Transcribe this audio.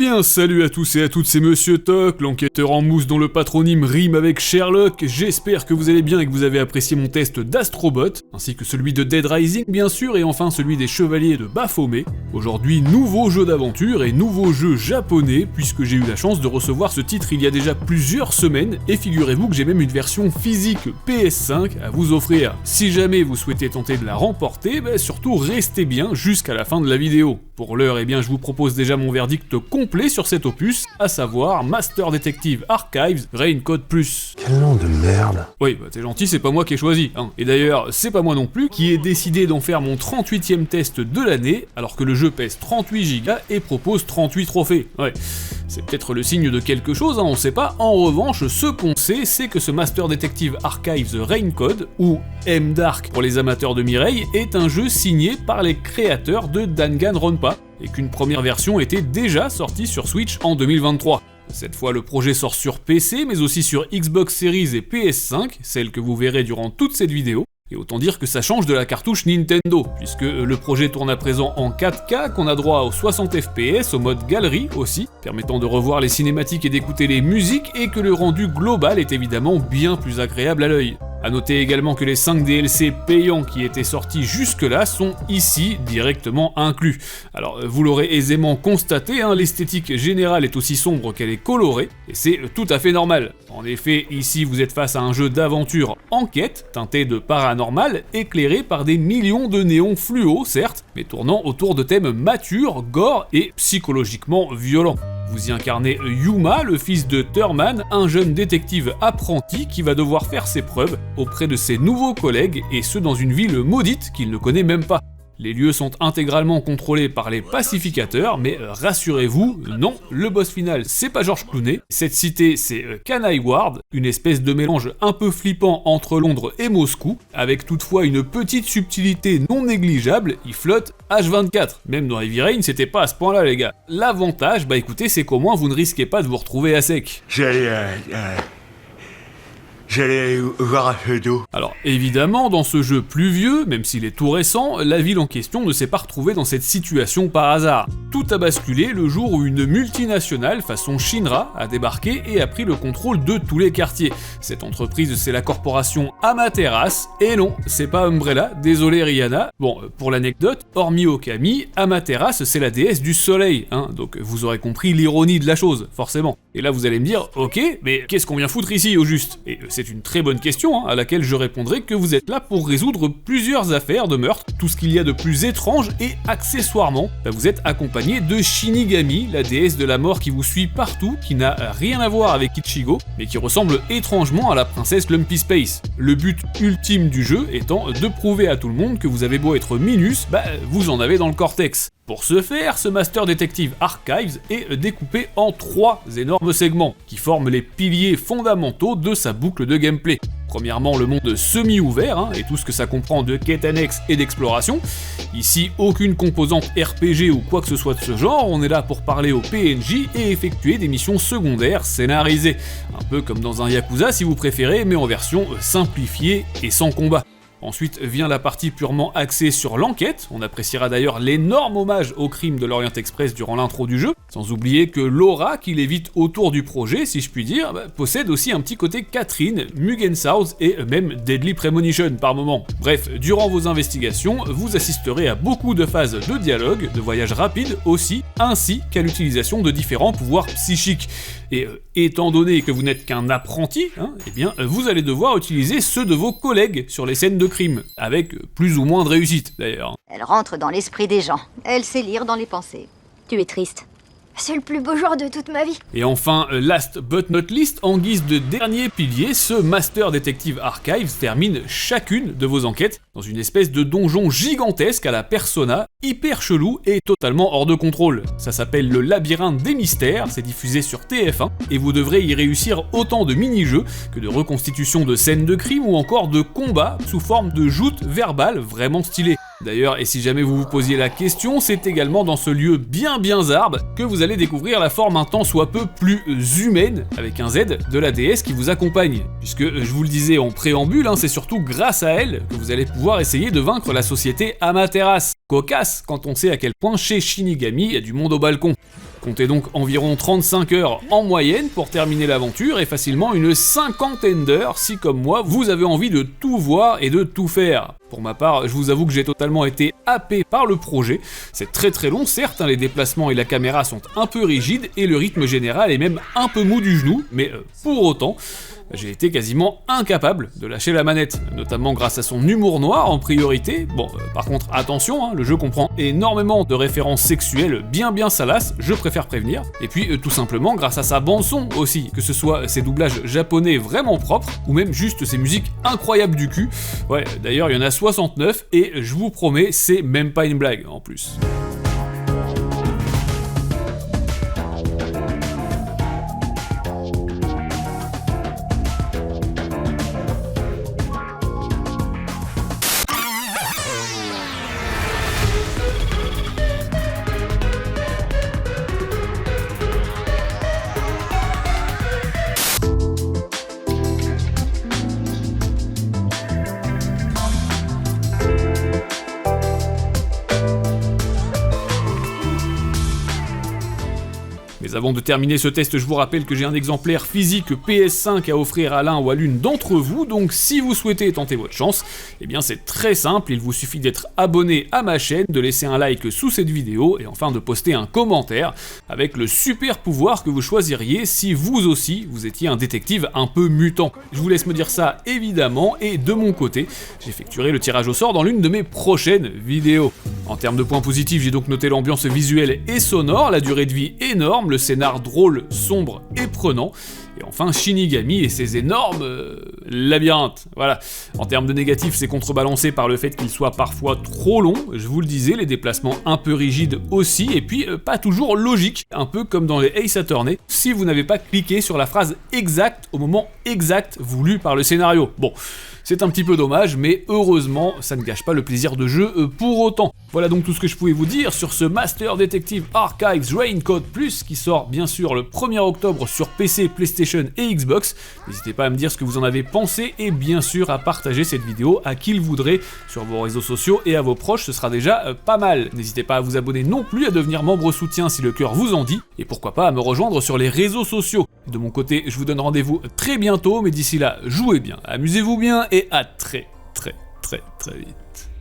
bien, salut à tous et à toutes, c'est Monsieur Toc, l'enquêteur en mousse dont le patronyme rime avec Sherlock. J'espère que vous allez bien et que vous avez apprécié mon test d'Astrobot, ainsi que celui de Dead Rising bien sûr, et enfin celui des Chevaliers de Baphomet. Aujourd'hui, nouveau jeu d'aventure et nouveau jeu japonais, puisque j'ai eu la chance de recevoir ce titre il y a déjà plusieurs semaines, et figurez-vous que j'ai même une version physique PS5 à vous offrir. Si jamais vous souhaitez tenter de la remporter, surtout restez bien jusqu'à la fin de la vidéo. Pour l'heure, je vous propose déjà mon verdict complet sur cet opus, à savoir Master Detective Archives Raincode Plus. Quel nom de merde. Oui, t'es gentil, c'est pas moi qui ai choisi, hein. Et d'ailleurs, c'est pas moi non plus qui ai décidé d'en faire mon 38e test de l'année, alors que le jeu pèse 38 Go et propose 38 trophées. Ouais, c'est peut-être le signe de quelque chose, hein, on sait pas. En revanche, ce qu'on sait, c'est que ce Master Detective Archives Raincode, ou M-Dark pour les amateurs de Mireille, est un jeu signé par les créateurs de Danganronpa, et qu'une première version était déjà sortie sur Switch en 2023. Cette fois, le projet sort sur PC, mais aussi sur Xbox Series et PS5, celle que vous verrez durant toute cette vidéo. Et autant dire que ça change de la cartouche Nintendo, puisque le projet tourne à présent en 4K, qu'on a droit aux 60 FPS, au mode galerie aussi, permettant de revoir les cinématiques et d'écouter les musiques, et que le rendu global est évidemment bien plus agréable à l'œil. A noter également que les 5 DLC payants qui étaient sortis jusque-là sont ici directement inclus. Alors vous l'aurez aisément constaté, l'esthétique générale est aussi sombre qu'elle est colorée, et c'est tout à fait normal. En effet, ici vous êtes face à un jeu d'aventure enquête, teinté de paranormal, éclairé par des millions de néons fluo certes, mais tournant autour de thèmes matures, gore et psychologiquement violents. Vous y incarnez Yuma, le fils de Thurman, un jeune détective apprenti qui va devoir faire ses preuves auprès de ses nouveaux collègues, et ce dans une ville maudite qu'il ne connaît même pas. Les lieux sont intégralement contrôlés par les pacificateurs, mais rassurez-vous, non, le boss final c'est pas George Clooney, cette cité c'est Kanai Ward, une espèce de mélange un peu flippant entre Londres et Moscou, avec toutefois une petite subtilité non négligeable, il flotte H24, même dans Heavy Rain c'était pas à ce point là les gars. L'avantage, écoutez, c'est qu'au moins vous ne risquez pas de vous retrouver à sec. J'allais voir un peu d'eau. Alors évidemment, dans ce jeu plus vieux, même s'il est tout récent, la ville en question ne s'est pas retrouvée dans cette situation par hasard. Tout a basculé le jour où une multinationale façon Shinra a débarqué et a pris le contrôle de tous les quartiers. Cette entreprise, c'est la corporation Amaterasu, et non, c'est pas Umbrella, désolé Rihanna. Bon, pour l'anecdote, hormis Okami, Amaterasu c'est la déesse du soleil, donc vous aurez compris l'ironie de la chose, forcément. Et là vous allez me dire, ok, mais qu'est-ce qu'on vient foutre ici au juste ? Et c'est une très bonne question, à laquelle je répondrai que vous êtes là pour résoudre plusieurs affaires de meurtre, tout ce qu'il y a de plus étrange, et accessoirement, vous êtes accompagné de Shinigami, la déesse de la mort qui vous suit partout, qui n'a rien à voir avec Ichigo, mais qui ressemble étrangement à la princesse Lumpy Space. Le but ultime du jeu étant de prouver à tout le monde que vous avez beau être Minus, vous en avez dans le cortex. Pour ce faire, ce Master Detective Archives est découpé en 3 énormes segments, qui forment les piliers fondamentaux de sa boucle de gameplay. Premièrement, le monde semi-ouvert, et tout ce que ça comprend de quêtes annexes et d'exploration. Ici, aucune composante RPG ou quoi que ce soit de ce genre, on est là pour parler aux PNJ et effectuer des missions secondaires scénarisées. Un peu comme dans un Yakuza si vous préférez, mais en version simplifiée et sans combat. Ensuite vient la partie purement axée sur l'enquête, on appréciera d'ailleurs l'énorme hommage au crime de l'Orient Express durant l'intro du jeu, sans oublier que l'aura qui lévite autour du projet, si je puis dire, possède aussi un petit côté Catherine, Mugen South et même Deadly Premonition par moment. Bref, durant vos investigations, vous assisterez à beaucoup de phases de dialogue, de voyages rapides aussi, ainsi qu'à l'utilisation de différents pouvoirs psychiques. Et étant donné que vous n'êtes qu'un apprenti, vous allez devoir utiliser ceux de vos collègues sur les scènes de crime, avec plus ou moins de réussite d'ailleurs. Elle rentre dans l'esprit des gens. Elle sait lire dans les pensées. Tu es triste. C'est le plus beau jour de toute ma vie. Et enfin, last but not least, en guise de dernier pilier, ce Master Detective Archives termine chacune de vos enquêtes dans une espèce de donjon gigantesque à la Persona, hyper chelou et totalement hors de contrôle. Ça s'appelle le Labyrinthe des Mystères, c'est diffusé sur TF1, et vous devrez y réussir autant de mini-jeux que de reconstitutions de scènes de crime ou encore de combats sous forme de joutes verbales vraiment stylées. D'ailleurs, et si jamais vous vous posiez la question, c'est également dans ce lieu bien zarbe que vous allez découvrir la forme un tant soit peu plus humaine, avec un Z, de la déesse qui vous accompagne. Puisque, je vous le disais en préambule, c'est surtout grâce à elle que vous allez pouvoir essayer de vaincre la société Amaterasu. Cocasse quand on sait à quel point chez Shinigami il y a du monde au balcon. Comptez donc environ 35 heures en moyenne pour terminer l'aventure et facilement une cinquantaine d'heures si comme moi vous avez envie de tout voir et de tout faire. Pour ma part, je vous avoue que j'ai totalement été happé par le projet. C'est très long, certes, les déplacements et la caméra sont un peu rigides et le rythme général est même un peu mou du genou, mais pour autant, j'ai été quasiment incapable de lâcher la manette, notamment grâce à son humour noir en priorité. Bon, par contre, attention, le jeu comprend énormément de références sexuelles bien salaces, je préfère prévenir. Et puis, tout simplement, grâce à sa bande-son aussi, que ce soit ses doublages japonais vraiment propres, ou même juste ses musiques incroyables du cul. Ouais, d'ailleurs, il y en a 69, et je vous promets, c'est même pas une blague, en plus. Mais avant de terminer ce test, je vous rappelle que j'ai un exemplaire physique PS5 à offrir à l'un ou à l'une d'entre vous, donc si vous souhaitez tenter votre chance, eh bien c'est très simple, il vous suffit d'être abonné à ma chaîne, de laisser un like sous cette vidéo, et enfin de poster un commentaire, avec le super pouvoir que vous choisiriez si vous aussi, vous étiez un détective un peu mutant. Je vous laisse me dire ça évidemment, et de mon côté, j'effectuerai le tirage au sort dans l'une de mes prochaines vidéos. En termes de points positifs, j'ai donc noté l'ambiance visuelle et sonore, la durée de vie énorme, le scénar drôle, sombre et prenant, et enfin Shinigami et ses énormes labyrinthes. Voilà. En termes de négatifs, c'est contrebalancé par le fait qu'il soit parfois trop long, je vous le disais, les déplacements un peu rigides aussi, et puis pas toujours logiques, un peu comme dans les Ace Attorney, si vous n'avez pas cliqué sur la phrase exacte au moment exact voulu par le scénario. Bon, c'est un petit peu dommage, mais heureusement, ça ne gâche pas le plaisir de jeu pour autant. Voilà donc tout ce que je pouvais vous dire sur ce Master Detective Archives Raincoat Plus qui sort bien sûr le 1er octobre sur PC, PlayStation et Xbox. N'hésitez pas à me dire ce que vous en avez pensé et bien sûr à partager cette vidéo à qui le voudrait sur vos réseaux sociaux et à vos proches, ce sera déjà pas mal. N'hésitez pas à vous abonner non plus, à devenir membre soutien si le cœur vous en dit, et pourquoi pas à me rejoindre sur les réseaux sociaux. De mon côté, je vous donne rendez-vous très bientôt, mais d'ici là, jouez bien, amusez-vous bien et à très vite.